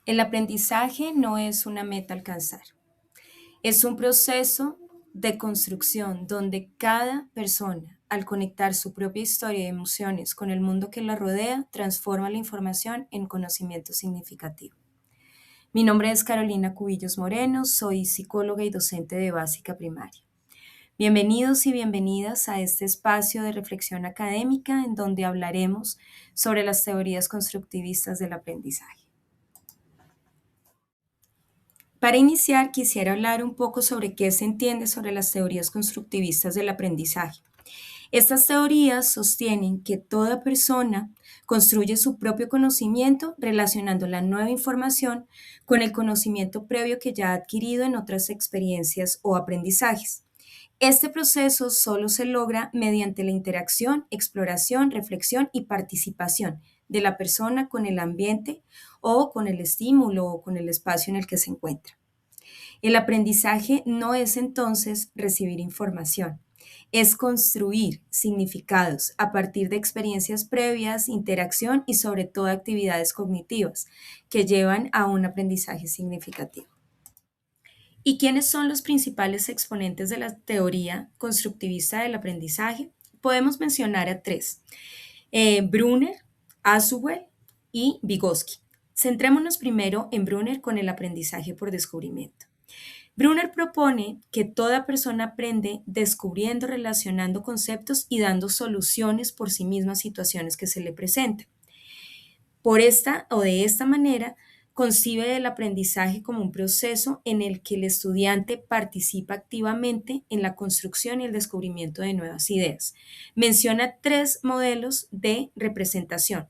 El aprendizaje no es una meta a alcanzar, es un proceso de construcción donde cada persona, al conectar su propia historia y emociones con el mundo que la rodea, transforma la información en conocimiento significativo. Mi nombre es Carolina Cubillos Moreno, soy psicóloga y docente de básica primaria. Bienvenidos y bienvenidas a este espacio de reflexión académica en donde hablaremos sobre las teorías constructivistas del aprendizaje. Para iniciar, quisiera hablar un poco sobre qué se entiende sobre las teorías constructivistas del aprendizaje. Estas teorías sostienen que toda persona construye su propio conocimiento relacionando la nueva información con el conocimiento previo que ya ha adquirido en otras experiencias o aprendizajes. Este proceso solo se logra mediante la interacción, exploración, reflexión y participación de la persona con el ambiente o con el estímulo o con el espacio en el que se encuentra. El aprendizaje no es entonces recibir información, es construir significados a partir de experiencias previas, interacción y sobre todo actividades cognitivas que llevan a un aprendizaje significativo. ¿Y quiénes son los principales exponentes de la teoría constructivista del aprendizaje? Podemos mencionar a tres: Brunner, Azewell y Vygotsky. Centrémonos primero en Brunner con el aprendizaje por descubrimiento. Brunner propone que toda persona aprende descubriendo, relacionando conceptos y dando soluciones por sí misma a situaciones que se le presentan. Por esta o de esta manera, concibe el aprendizaje como un proceso en el que el estudiante participa activamente en la construcción y el descubrimiento de nuevas ideas. Menciona tres modelos de representación.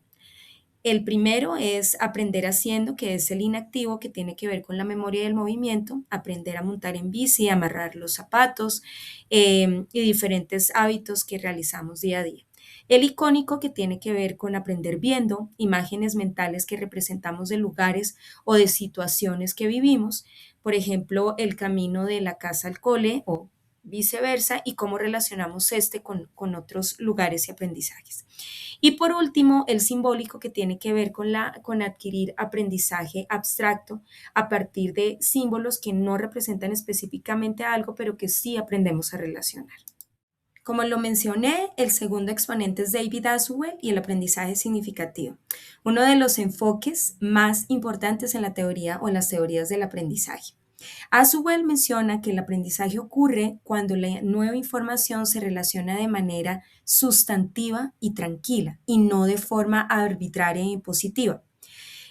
El primero es aprender haciendo, que es el inactivo, que tiene que ver con la memoria del movimiento, aprender a montar en bici, amarrar los zapatos y diferentes hábitos que realizamos día a día. El icónico, que tiene que ver con aprender viendo, imágenes mentales que representamos de lugares o de situaciones que vivimos, por ejemplo, el camino de la casa al cole o viceversa, y cómo relacionamos con otros lugares y aprendizajes. Y por último, el simbólico, que tiene que ver con adquirir aprendizaje abstracto a partir de símbolos que no representan específicamente algo, pero que sí aprendemos a relacionar. Como lo mencioné, el segundo exponente es David Azewell y el aprendizaje significativo, uno de los enfoques más importantes en la teoría o en las teorías del aprendizaje. Azewell menciona que el aprendizaje ocurre cuando la nueva información se relaciona de manera sustantiva y tranquila y no de forma arbitraria e impositiva,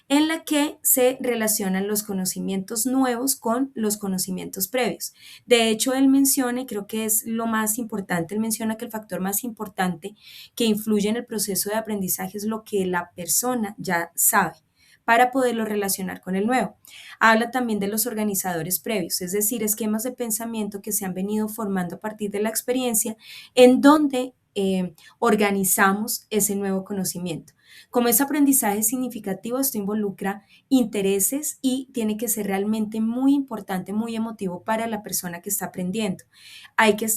en la que se relacionan los conocimientos nuevos con los conocimientos previos. De hecho, él menciona, y creo que es lo más importante, él menciona que el factor más importante que influye en el proceso de aprendizaje es lo que la persona ya sabe para poderlo relacionar con el nuevo. Habla también de los organizadores previos, es decir, esquemas de pensamiento que se han venido formando a partir de la experiencia en donde organizamos ese nuevo conocimiento. Como es aprendizaje significativo, esto involucra intereses y tiene que ser realmente muy importante, muy emotivo para la persona que está aprendiendo. Hay que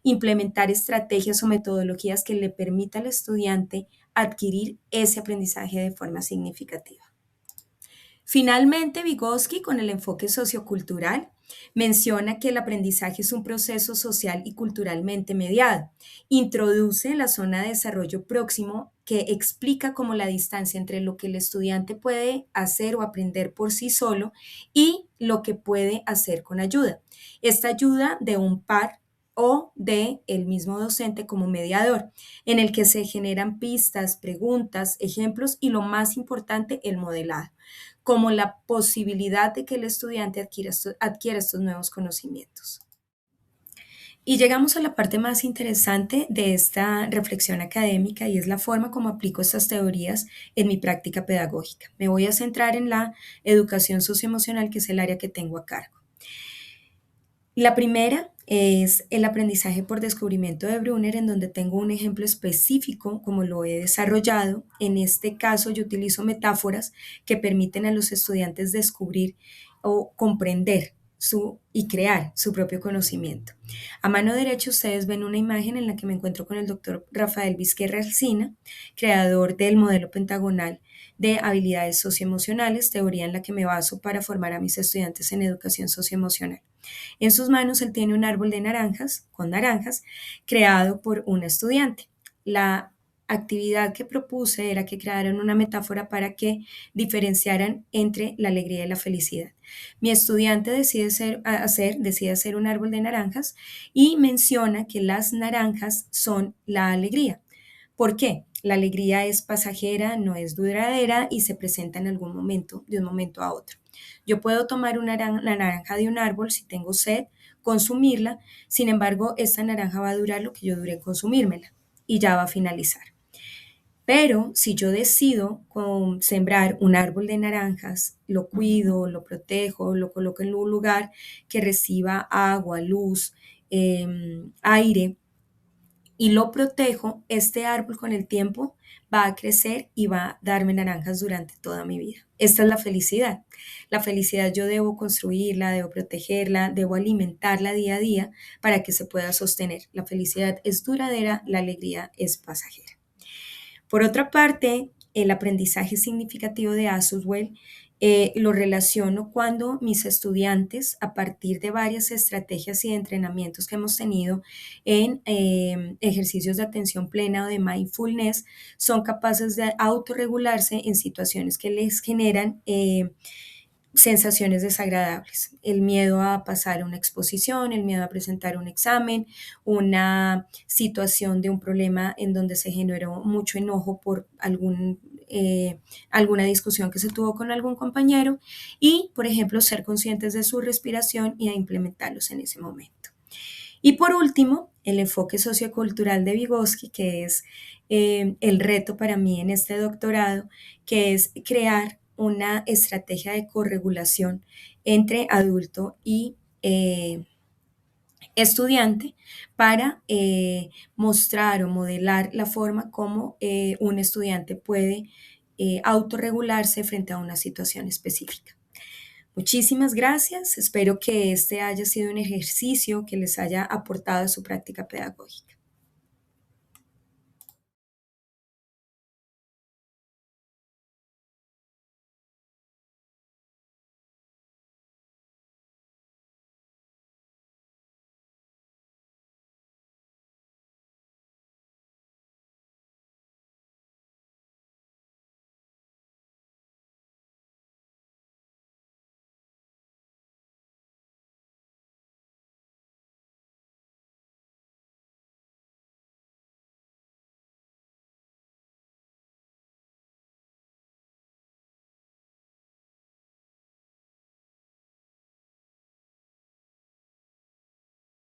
implementar estrategias o metodologías que le permita al estudiante adquirir ese aprendizaje de forma significativa. Finalmente, Vygotsky, con el enfoque sociocultural, menciona que el aprendizaje es un proceso social y culturalmente mediado. Introduce la zona de desarrollo próximo, que explica cómo la distancia entre lo que el estudiante puede hacer o aprender por sí solo y lo que puede hacer con ayuda. Esta ayuda de un par o de el mismo docente como mediador, en el que se generan pistas, preguntas, ejemplos y, lo más importante, el modelado, como la posibilidad de que el estudiante adquiera estos nuevos conocimientos. Y llegamos a la parte más interesante de esta reflexión académica, y es la forma como aplico estas teorías en mi práctica pedagógica. Me voy a centrar en la educación socioemocional, que es el área que tengo a cargo. La primera es el aprendizaje por descubrimiento de Brunner, en donde tengo un ejemplo específico como lo he desarrollado. En este caso, yo utilizo metáforas que permiten a los estudiantes descubrir o comprender y crear su propio conocimiento. A mano derecha ustedes ven una imagen en la que me encuentro con el doctor Rafael Vizquerra Alsina, creador del modelo pentagonal de habilidades socioemocionales, teoría en la que me baso para formar a mis estudiantes en educación socioemocional. En sus manos él tiene un árbol de naranjas, con naranjas, creado por una estudiante. La actividad que propuse era que crearan una metáfora para que diferenciaran entre la alegría y la felicidad. Mi estudiante decide hacer un árbol de naranjas y menciona que las naranjas son la alegría. ¿Por qué? La alegría es pasajera, no es duradera y se presenta en algún momento, de un momento a otro. Yo puedo tomar la naranja de un árbol si tengo sed, consumirla, sin embargo, esta naranja va a durar lo que yo dure en consumírmela y ya va a finalizar. Pero si yo decido sembrar un árbol de naranjas, lo cuido, lo protejo, lo coloco en un lugar que reciba agua, luz, aire, y lo protejo, este árbol con el tiempo va a crecer y va a darme naranjas durante toda mi vida. Esta es la felicidad. La felicidad yo debo construirla, debo protegerla, debo alimentarla día a día para que se pueda sostener. La felicidad es duradera, la alegría es pasajera. Por otra parte, el aprendizaje significativo de Asuswell lo relaciono cuando mis estudiantes, a partir de varias estrategias y entrenamientos que hemos tenido en ejercicios de atención plena o de mindfulness, son capaces de autorregularse en situaciones que les generan sensaciones desagradables, el miedo a pasar una exposición, el miedo a presentar un examen, una situación de un problema en donde se generó mucho enojo por alguna discusión que se tuvo con algún compañero y, por ejemplo, ser conscientes de su respiración y a implementarlos en ese momento. Y por último, el enfoque sociocultural de Vygotsky, que es el reto para mí en este doctorado, que es crear una estrategia de corregulación entre adulto y estudiante para mostrar o modelar la forma como un estudiante puede autorregularse frente a una situación específica. Muchísimas gracias. Espero que este haya sido un ejercicio que les haya aportado a su práctica pedagógica.